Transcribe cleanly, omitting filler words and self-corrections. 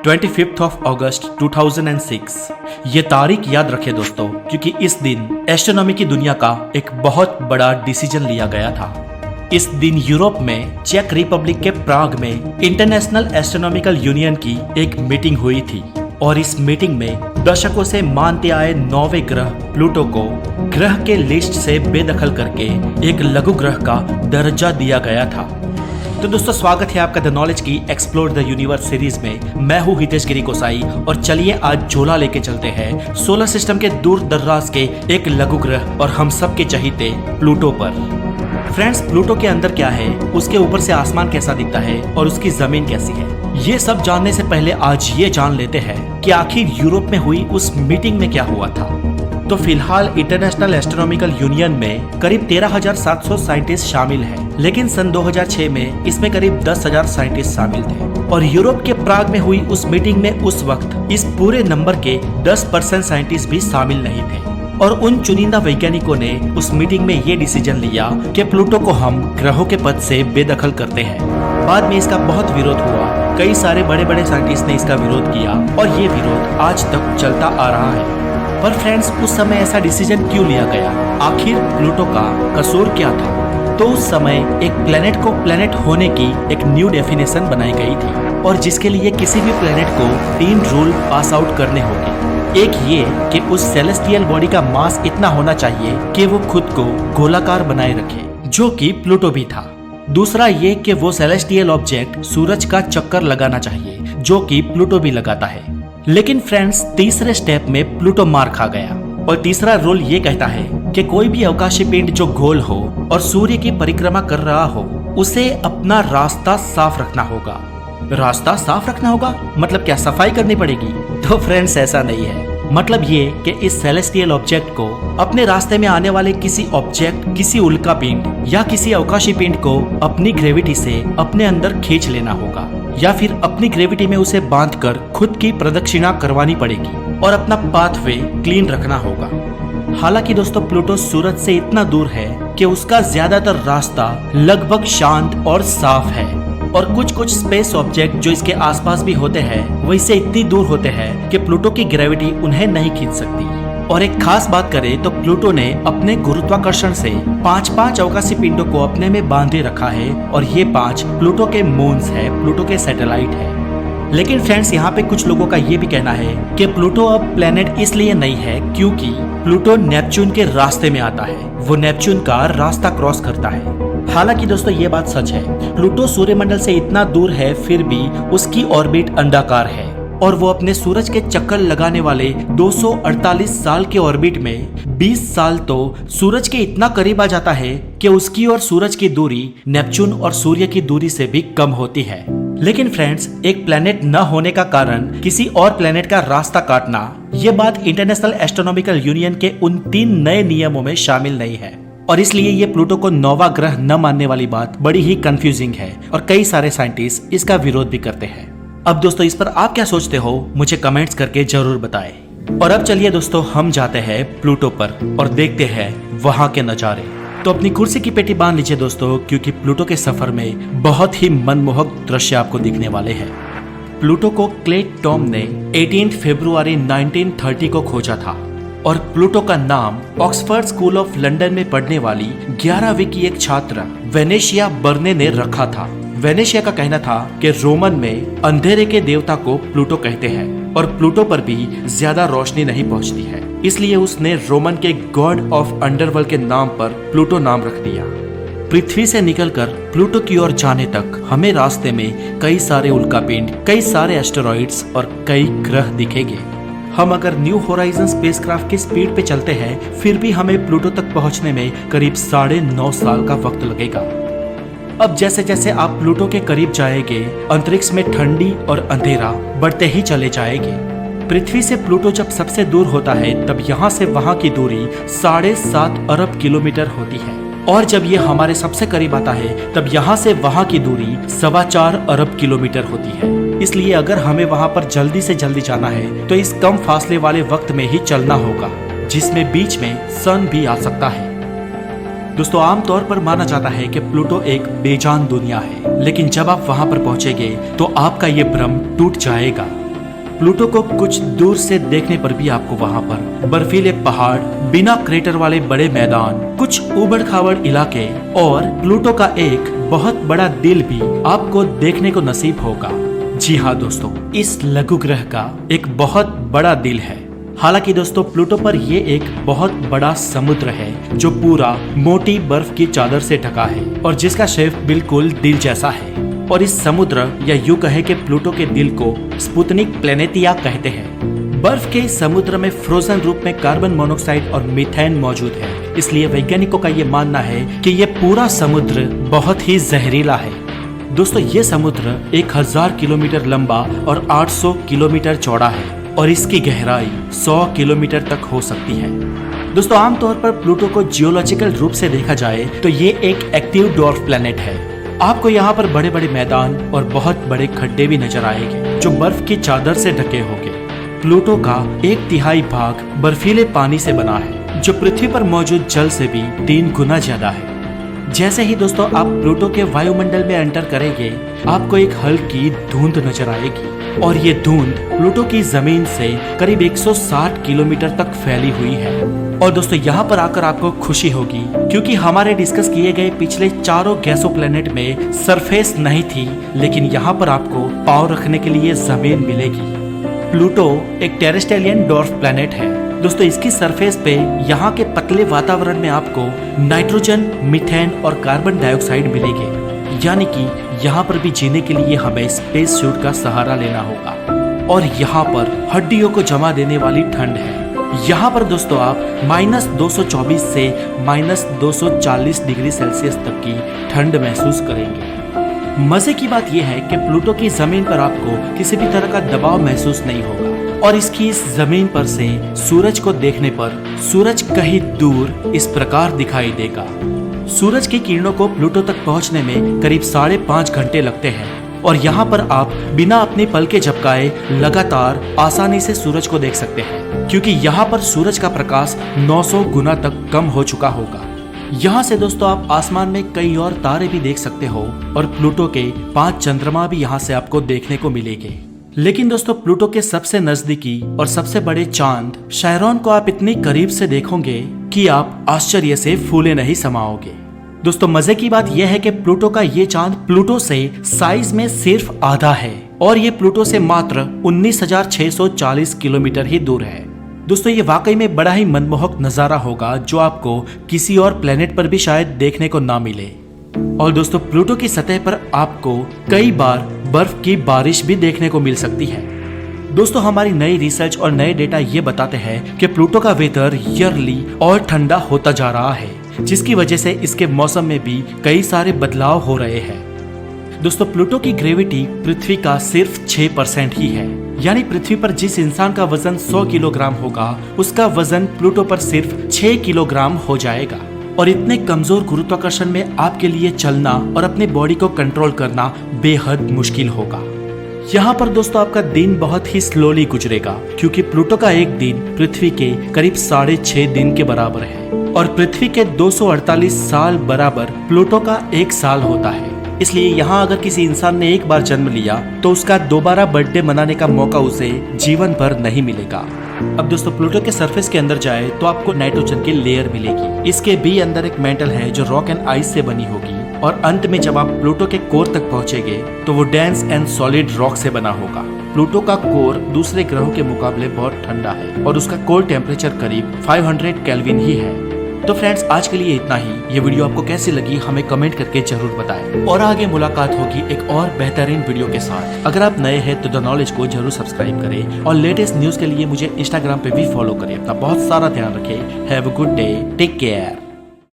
25 of अगस्त 2006। ये तारीख याद रखें दोस्तों, क्योंकि इस दिन एस्ट्रोनॉमी की दुनिया का एक बहुत बड़ा डिसीजन लिया गया था। इस दिन यूरोप में चेक रिपब्लिक के प्राग में इंटरनेशनल एस्ट्रोनॉमिकल यूनियन की एक मीटिंग हुई थी और इस मीटिंग में दशकों से मानते आए 9वें ग्रह प्लूटो को ग्रह के लिस्ट से बेदखल करके एक लघु ग्रह का दर्जा दिया गया था। तो दोस्तों, स्वागत है आपका द नॉलेज की एक्सप्लोर द यूनिवर्स सीरीज में। मैं हूँ हितेश गिरी गोसाई और चलिए आज झोला लेके चलते हैं सोलर सिस्टम के दूर दराज के एक लघु ग्रह और हम सब के चहीते प्लूटो पर। फ्रेंड्स, प्लूटो के अंदर क्या है, उसके ऊपर से आसमान कैसा दिखता है और उसकी जमीन कैसी है, ये सब जानने से पहले आज ये जान लेते हैं कि आखिर यूरोप में हुई उस मीटिंग में क्या हुआ था। तो फिलहाल इंटरनेशनल एस्ट्रोनॉमिकल यूनियन में करीब 13,700 साइंटिस्ट शामिल हैं, लेकिन सन 2006 में इसमें करीब 10,000 साइंटिस्ट शामिल थे और यूरोप के प्राग में हुई उस मीटिंग में उस वक्त इस पूरे नंबर के 10% साइंटिस्ट भी शामिल नहीं थे। और उन चुनिंदा वैज्ञानिकों ने उस मीटिंग में ये डिसीजन लिया कि प्लूटो को हम ग्रहों के पद से बेदखल करते हैं। बाद में इसका बहुत विरोध हुआ, कई सारे बड़े बड़े साइंटिस्ट ने इसका विरोध किया और ये विरोध आज तक चलता आ रहा है। पर फ्रेंड्स, उस समय ऐसा डिसीजन क्यों लिया गया, आखिर प्लूटो का कसूर क्या था? तो उस समय एक प्लेनेट को प्लेनेट होने की एक न्यू डेफिनेशन बनाई गई थी और जिसके लिए किसी भी प्लेनेट को 3 रूल पास आउट करने होंगे। एक ये कि उस सेलेस्टियल बॉडी का मास इतना होना चाहिए कि वो खुद को गोलाकार बनाए रखे, जो कि प्लूटो भी था। दूसरा ये कि वो सेलेस्टियल ऑब्जेक्ट सूरज का चक्कर लगाना चाहिए, जो कि प्लूटो भी लगाता है। लेकिन फ्रेंड्स, तीसरे स्टेप में प्लूटो मार खा गया और तीसरा रूल ये कहता है कि कोई भी अवकाशी पिंड जो गोल हो और सूर्य की परिक्रमा कर रहा हो, उसे अपना रास्ता साफ रखना होगा। रास्ता साफ रखना होगा मतलब क्या, सफाई करनी पड़ेगी? तो फ्रेंड्स, ऐसा नहीं है। मतलब ये कि इस सेलेस्टियल ऑब्जेक्ट को अपने रास्ते में आने वाले किसी ऑब्जेक्ट, किसी उल्का पिंड या किसी अवकाशी पिंड को अपनी ग्रेविटी से अपने अंदर खींच लेना होगा या फिर अपनी ग्रेविटी में उसे बांधकर खुद की प्रदक्षिणा करवानी पड़ेगी और अपना पाथवे क्लीन रखना होगा। हालांकि दोस्तों, प्लूटो सूरज से इतना दूर है कि उसका ज्यादातर रास्ता लगभग शांत और साफ है और कुछ कुछ स्पेस ऑब्जेक्ट जो इसके आसपास भी होते हैं वो इससे इतनी दूर होते हैं कि प्लूटो की ग्रेविटी उन्हें नहीं खींच सकती। और एक खास बात करें तो प्लूटो ने अपने गुरुत्वाकर्षण से 5 अवकाशी पिंडों को अपने में बांधे रखा है और ये 5 प्लूटो के मून्स है, प्लूटो के सैटेलाइट है। लेकिन फ्रेंड्स, यहाँ पे कुछ लोगों का ये भी कहना है कि प्लूटो अब प्लेनेट इसलिए नहीं है क्योंकि प्लूटो नेपच्यून के रास्ते में आता है, वो नेपच्यून का रास्ता क्रॉस करता है। हालांकि दोस्तों, ये बात सच है, प्लूटो सूर्यमंडल से इतना दूर है फिर भी उसकी ऑर्बिट अंडाकार है और वो अपने सूरज के चक्कर लगाने वाले 248 साल के ऑर्बिट में 20 साल तो सूरज के इतना करीब आ जाता है कि उसकी और सूरज की दूरी नेपच्यून और सूर्य की दूरी से भी कम होती है। लेकिन फ्रेंड्स, एक प्लेनेट न होने का कारण किसी और प्लेनेट का रास्ता काटना, ये बात इंटरनेशनल एस्ट्रोनॉमिकल यूनियन के उन 3 नए नियमों में शामिल नहीं है और इसलिए ये प्लूटो को नौवा ग्रह न मानने वाली बात बड़ी ही कंफ्यूजिंग है और कई सारे साइंटिस्ट इसका विरोध भी करते हैं। अब दोस्तों, इस पर आप क्या सोचते हो, मुझे कमेंट्स करके जरूर बताएं। और अब चलिए दोस्तों, हम जाते हैं प्लूटो पर और देखते हैं वहां के नजारे। तो अपनी कुर्सी की पेटी बांध लीजिए दोस्तों, क्योंकि प्लूटो के सफर में बहुत ही मनमोहक दृश्य आपको दिखने वाले हैं। प्लूटो को क्लेड टॉम ने 18 फरवरी 1930 को खोजा था और प्लूटो का नाम ऑक्सफोर्ड स्कूल ऑफ लंदन में पढ़ने वाली 11वीं की एक छात्र वेनेशिया बर्ने ने रखा था। वेनेशिया का कहना था कि रोमन में अंधेरे के देवता को प्लूटो कहते हैं और प्लूटो पर भी ज्यादा रोशनी नहीं पहुंचती है, इसलिए उसने रोमन के गॉड ऑफ अंडरवर्ल्ड के नाम पर प्लूटो नाम रख दिया। पृथ्वी से निकलकर प्लूटो की ओर जाने तक हमें रास्ते में कई सारे उल्कापिंड, कई सारे एस्टेरॉइड्स और कई ग्रह दिखेंगे। हम अगर न्यू होराइजन स्पेसक्राफ्ट की स्पीड पे चलते हैं फिर भी हमें प्लूटो तक पहुंचने में करीब 9.5 साल का वक्त लगेगा। अब जैसे जैसे आप प्लूटो के करीब जाएंगे, अंतरिक्ष में ठंडी और अंधेरा बढ़ते ही चले जाएंगे। पृथ्वी से प्लूटो जब सबसे दूर होता है तब यहाँ से वहाँ की दूरी 7.5 अरब किलोमीटर होती है और जब ये हमारे सबसे करीब आता है तब यहाँ से वहाँ की दूरी 4.25 अरब किलोमीटर होती है। इसलिए अगर हमें वहाँ पर जल्दी से जल्दी जाना है तो इस कम फासले वाले वक्त में ही चलना होगा, जिसमें बीच में सन भी आ सकता है। दोस्तों, आमतौर पर माना जाता है कि प्लूटो एक बेजान दुनिया है, लेकिन जब आप वहां पर पहुंचेंगे तो आपका ये भ्रम टूट जाएगा। प्लूटो को कुछ दूर से देखने पर भी आपको वहाँ पर बर्फीले पहाड़, बिना क्रेटर वाले बड़े मैदान, कुछ उबड़ खाबड़ इलाके और प्लूटो का एक बहुत बड़ा दिल भी आपको देखने को नसीब होगा। जी हाँ दोस्तों, इस लघु ग्रह का एक बहुत बड़ा दिल है। हालांकि दोस्तों प्लूटो पर ये एक बहुत बड़ा समुद्र है जो पूरा मोटी बर्फ की चादर से ढका है और जिसका शेप बिल्कुल दिल जैसा है। और इस समुद्र या यूं कहे कि प्लूटो के दिल को स्पुतनिक प्लेनेटिया कहते हैं। बर्फ के इस समुद्र में फ्रोजन रूप में कार्बन मोनोक्साइड और मीथेन मौजूद है, इसलिए वैज्ञानिकों का ये मानना है कि ये पूरा समुद्र बहुत ही जहरीला है। दोस्तों ये समुद्र 1000 किलोमीटर लंबा और 800 किलोमीटर चौड़ा है और इसकी गहराई 100 किलोमीटर तक हो सकती है। दोस्तों आमतौर पर प्लूटो को जियोलॉजिकल रूप से देखा जाए तो ये एक एक्टिव डॉर्फ प्लैनेट है। आपको यहाँ पर बड़े बड़े मैदान और बहुत बड़े खड्डे भी नजर आएंगे जो बर्फ की चादर से ढके होंगे। प्लूटो का 1/3 भाग बर्फीले पानी से बना है जो पृथ्वी पर मौजूद जल से भी 3 गुना ज्यादा है। जैसे ही दोस्तों आप प्लूटो के वायुमंडल में एंटर करेंगे आपको एक हल्की धुंध नजर आएगी और ये धुंध प्लूटो की जमीन से करीब 160 किलोमीटर तक फैली हुई है। और दोस्तों यहाँ पर आकर आपको खुशी होगी क्योंकि हमारे डिस्कस किए गए पिछले चारों गैसो प्लेनेट में सरफेस नहीं थी, लेकिन यहाँ पर आपको पाँव रखने के लिए जमीन मिलेगी। प्लूटो एक टेरेस्ट्रियन डॉर्फ प्लेनेट है। दोस्तों इसकी सरफेस पे यहाँ के पतले वातावरण में आपको नाइट्रोजन, मीथेन और कार्बन डाइऑक्साइड मिलेंगे, यानी कि यहाँ पर भी जीने के लिए हमें स्पेस सूट का सहारा लेना होगा। और यहाँ पर हड्डियों को जमा देने वाली ठंड है। यहाँ पर दोस्तों आप -224 से -240 डिग्री सेल्सियस तक की ठंड महसूस करेंगे। मजे की बात यह है कि प्लूटो की जमीन पर आपको किसी भी तरह का दबाव महसूस नहीं होगा और इसकी इस जमीन पर से सूरज को देखने पर सूरज कहीं दूर इस प्रकार दिखाई देगा। सूरज की किरणों को प्लूटो तक पहुंचने में करीब 5.5 घंटे लगते हैं और यहाँ पर आप बिना अपनी पलकें झपकाए लगातार आसानी से सूरज को देख सकते हैं क्योंकि यहाँ पर सूरज का प्रकाश 900 गुना तक कम हो चुका होगा। यहाँ से दोस्तों आप आसमान में कई और तारे भी देख सकते हो और प्लूटो के 5 चंद्रमा भी यहाँ से आपको देखने को मिलेंगे। लेकिन दोस्तों प्लूटो के सबसे नजदीकी और सबसे बड़े चांद शायरोन को आप इतनी करीब से देखोगे कि आप आश्चर्य से फूले नहीं समाओगे। दोस्तों मजे की बात यह है कि प्लूटो का ये चांद प्लूटो से साइज में सिर्फ आधा है और ये प्लूटो से मात्र 19,640 किलोमीटर ही दूर है। दोस्तों ये वाकई में बड़ा ही मनमोहक नजारा होगा जो आपको किसी और प्लेनेट पर भी शायद देखने को ना मिले। और दोस्तों प्लूटो की सतह पर आपको कई बार बर्फ की बारिश भी देखने को मिल सकती है। दोस्तों हमारी नई रिसर्च और नए डेटा ये बताते हैं कि प्लूटो का वेदर ईयरली और ठंडा होता जा रहा है, जिसकी वजह से इसके मौसम में भी कई सारे बदलाव हो रहे हैं। दोस्तों प्लूटो की ग्रेविटी पृथ्वी का सिर्फ 6% ही है, यानी पृथ्वी पर जिस इंसान का वजन 100 किलोग्राम होगा उसका वजन प्लूटो पर सिर्फ 6 किलोग्राम हो जाएगा। और इतने कमजोर गुरुत्वाकर्षण में आपके लिए चलना और अपनी बॉडी को कंट्रोल करना बेहद मुश्किल होगा। यहाँ पर दोस्तों आपका दिन बहुत ही स्लोली गुजरेगा क्योंकि प्लूटो का एक दिन पृथ्वी के करीब 6.5 दिन के बराबर है और पृथ्वी के 248 साल बराबर प्लूटो का 1 साल होता है। इसलिए यहाँ अगर किसी इंसान ने एक बार जन्म लिया तो उसका दोबारा बर्थडे मनाने का मौका उसे जीवन भर नहीं मिलेगा। अब दोस्तों प्लूटो के सरफेस के अंदर जाए तो आपको नाइट्रोजन की लेयर मिलेगी। इसके भी अंदर एक मेटल है जो रॉक एंड आइस से बनी होगी और अंत में जब आप प्लूटो के कोर तक पहुंचेंगे तो वो डेंस एंड सॉलिड रॉक से बना होगा। प्लूटो का कोर दूसरे ग्रहों के मुकाबले बहुत ठंडा है और उसका कोर टेम्परेचर करीब 500 केल्विन ही है। तो फ्रेंड्स आज के लिए इतना ही। ये वीडियो आपको कैसी लगी हमें कमेंट करके जरूर बताएं और आगे मुलाकात होगी एक और बेहतरीन वीडियो के साथ। अगर आप नए हैं तो द नॉलेज को जरूर सब्सक्राइब करें और लेटेस्ट न्यूज के लिए मुझे इंस्टाग्राम पे भी फॉलो करें। अपना बहुत सारा ध्यान रखें। Have a good day, take care.